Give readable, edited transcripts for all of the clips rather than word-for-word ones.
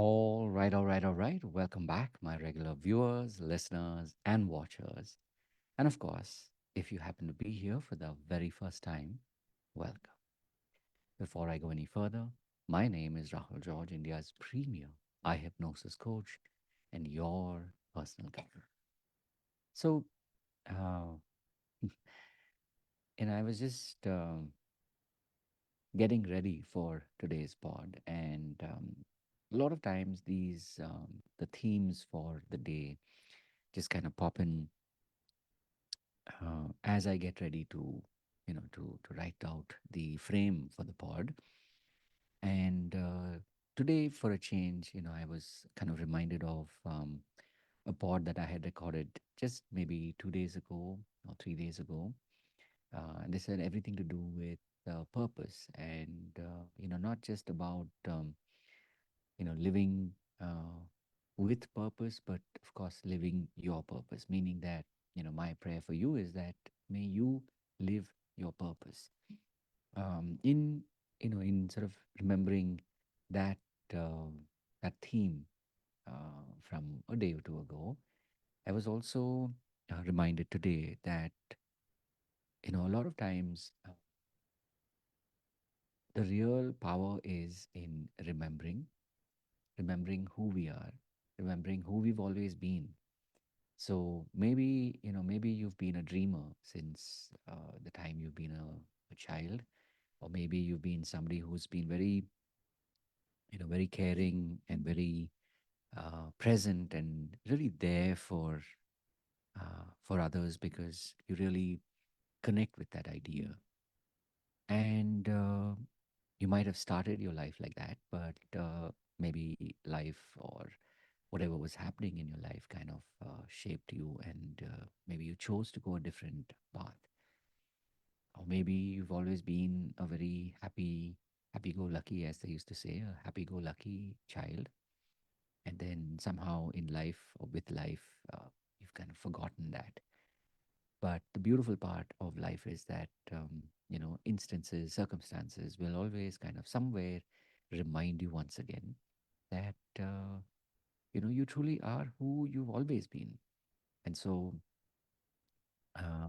All right, all right, all right. Welcome back, my regular viewers, listeners, and watchers. And of course, if you happen to be here for the very first time, welcome. Before I go any further, my name is Rahul George, India's premier eye hypnosis coach and your personal guide. So, uh, and I was just getting ready for today's pod, and a lot of times these the themes for the day just kind of pop in as I get ready to, to write out the frame for the pod. And today, for a change, I was kind of reminded of a pod that I had recorded just maybe 2 days ago or 3 days ago. And they said everything to do with purpose and, not just about, living with purpose, but of course, living your purpose, meaning that, my prayer for you is that may you live your purpose. In, in sort of remembering that, that theme from a day or two ago, I was also reminded today that, a lot of times the real power is in remembering who we are, remembering who we've always been. So maybe, maybe you've been a dreamer since the time you've been a child, or maybe you've been somebody who's been very, very caring and very present and really there for others because you really connect with that idea. And you might have started your life like that, but maybe life or whatever was happening in your life kind of shaped you, and maybe you chose to go a different path. Or maybe you've always been a very happy go lucky, as they used to say, a happy go lucky child. And then somehow in life or with life, you've kind of forgotten that. But the beautiful part of life is that, instances, circumstances will always kind of somewhere remind you once again that, you truly are who you've always been. And so uh,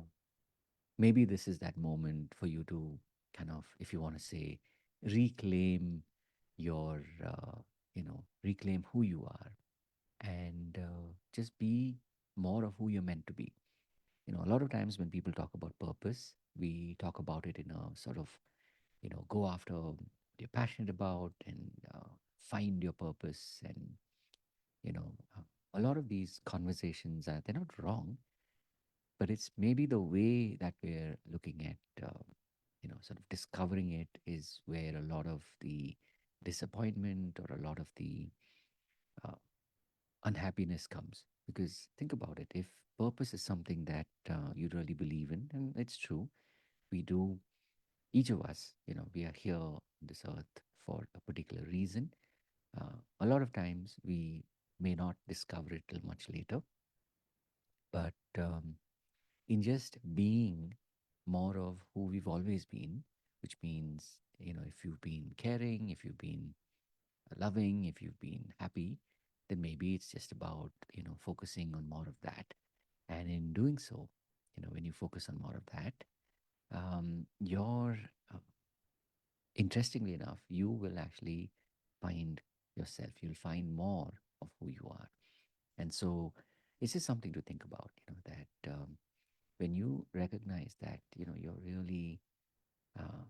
maybe this is that moment for you to kind of, if you want to say, reclaim your, reclaim who you are and just be more of who you're meant to be. A lot of times when people talk about purpose, we talk about it in a sort of, go after what you're passionate about and find your purpose. And, you know, uh, a lot of these conversations, they're not wrong, but it's maybe the way that we're looking at, sort of discovering it is where a lot of the disappointment or a lot of the uh, unhappiness comes. Because think about it, if purpose is something that you really believe in, and it's true, we do, each of us, we are here on this earth for a particular reason. A lot of times we may not discover it till much later, but in just being more of who we've always been, which means, if you've been caring, if you've been loving, if you've been happy, then maybe it's just about, focusing on more of that. And in doing so, when you focus on more of that, your interestingly enough, you will actually find yourself. You'll find more of who you are. And so it's just something to think about, that when you recognize that, you're really, uh,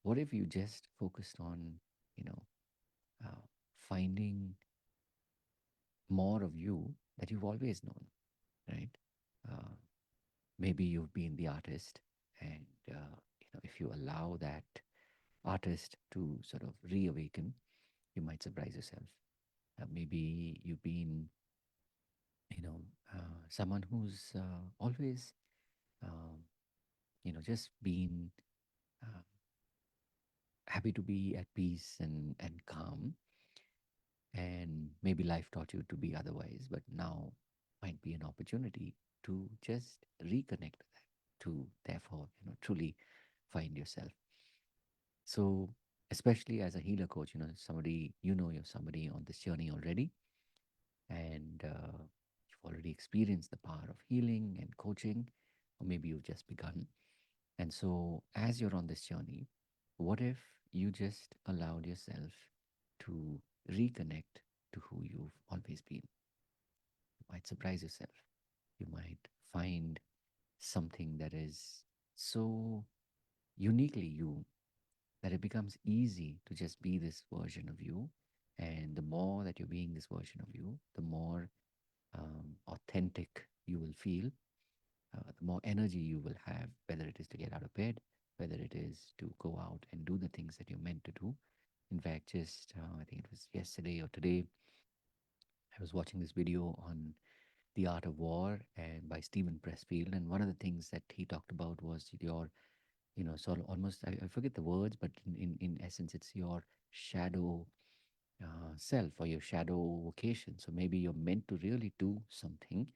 what if you just focused on, you know, uh, finding more of you that you've always known, right? Uh, Maybe you've been the artist, and, if you allow that artist to sort of reawaken, you might surprise yourself. Maybe you've been, someone who's always, um, just been uh, happy to be at peace and calm. And maybe life taught you to be otherwise, but now might be an opportunity to just reconnect with that, to therefore, truly find yourself. So, especially as a healer coach, somebody, you're somebody on this journey already, and you've already experienced the power of healing and coaching, or maybe you've just begun. And so, as you're on this journey, what if you just allowed yourself to reconnect to who you've always been? You might surprise yourself. You might find something that is so uniquely you that it becomes easy to just be this version of you. And the more that you're being this version of you, the more authentic you will feel, the more energy you will have, whether it is to get out of bed, whether it is to go out and do the things that you're meant to do. In fact, just I think it was yesterday or today, I was watching this video on The Art of War and by Stephen Pressfield, and one of the things that he talked about was your, sort of almost I forget the words, but in essence, it's your shadow self or your shadow vocation. So maybe you're meant to really do something,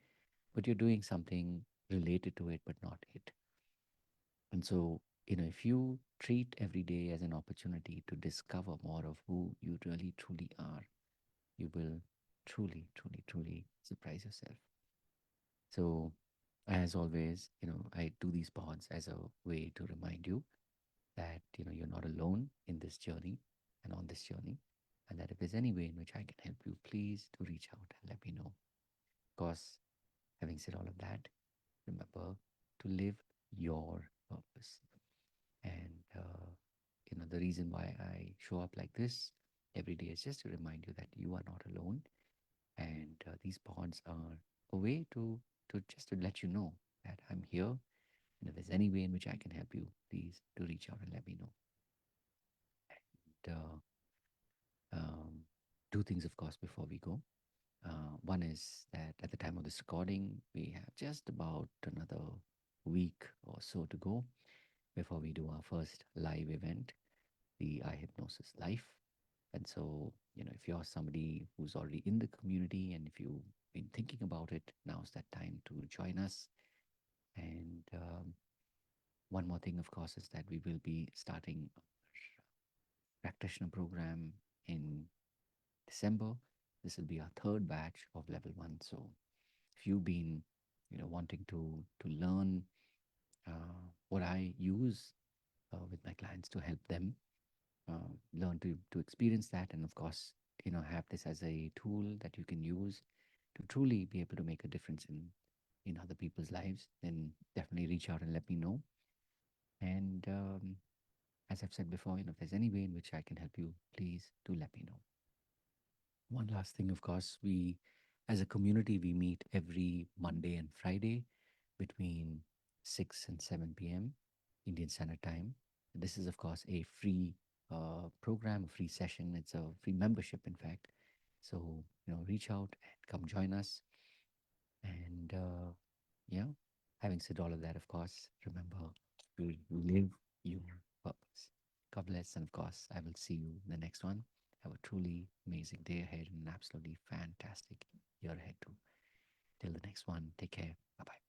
but you're doing something related to it, but not it. And so, if you treat every day as an opportunity to discover more of who you really truly are, you will truly, truly, truly surprise yourself. So, as always, I do these pods as a way to remind you that, you're not alone in this journey and on this journey. And that if there's any way in which I can help you, please do reach out and let me know. Of course, having said all of that, remember to live your purpose. And, the reason why I show up like this every day is just to remind you that you are not alone. And these pods are a way to just to let you know that I'm here. And if there's any way in which I can help you, please do reach out and let me know. And, two things, of course, before we go. One is that at the time of this recording, we have just about another week or so to go before we do our first live event, the eye hypnosis life. And so, if you're somebody who's already in the community and if you've been thinking about it, now's that time to join us. And one more thing, of course, is that we will be starting our practitioner program in December. This will be our third batch of level one. So if you've been, wanting to learn what I use with my clients to help them learn to experience that, and of course, have this as a tool that you can use to truly be able to make a difference in other people's lives, then definitely reach out and let me know. And as I've said before, if there's any way in which I can help you, please do let me know. One last thing, of course, we as a community we meet every Monday and Friday between 6 and 7 p.m. Indian Standard Time. This is, of course, a free program, a free session. It's a free membership, in fact. So, reach out and come join us. And, yeah, having said all of that, of course, remember to live your purpose. God bless. And, of course, I will see you in the next one. Have a truly amazing day ahead and an absolutely fantastic year ahead, too. Till the next one, take care. Bye bye.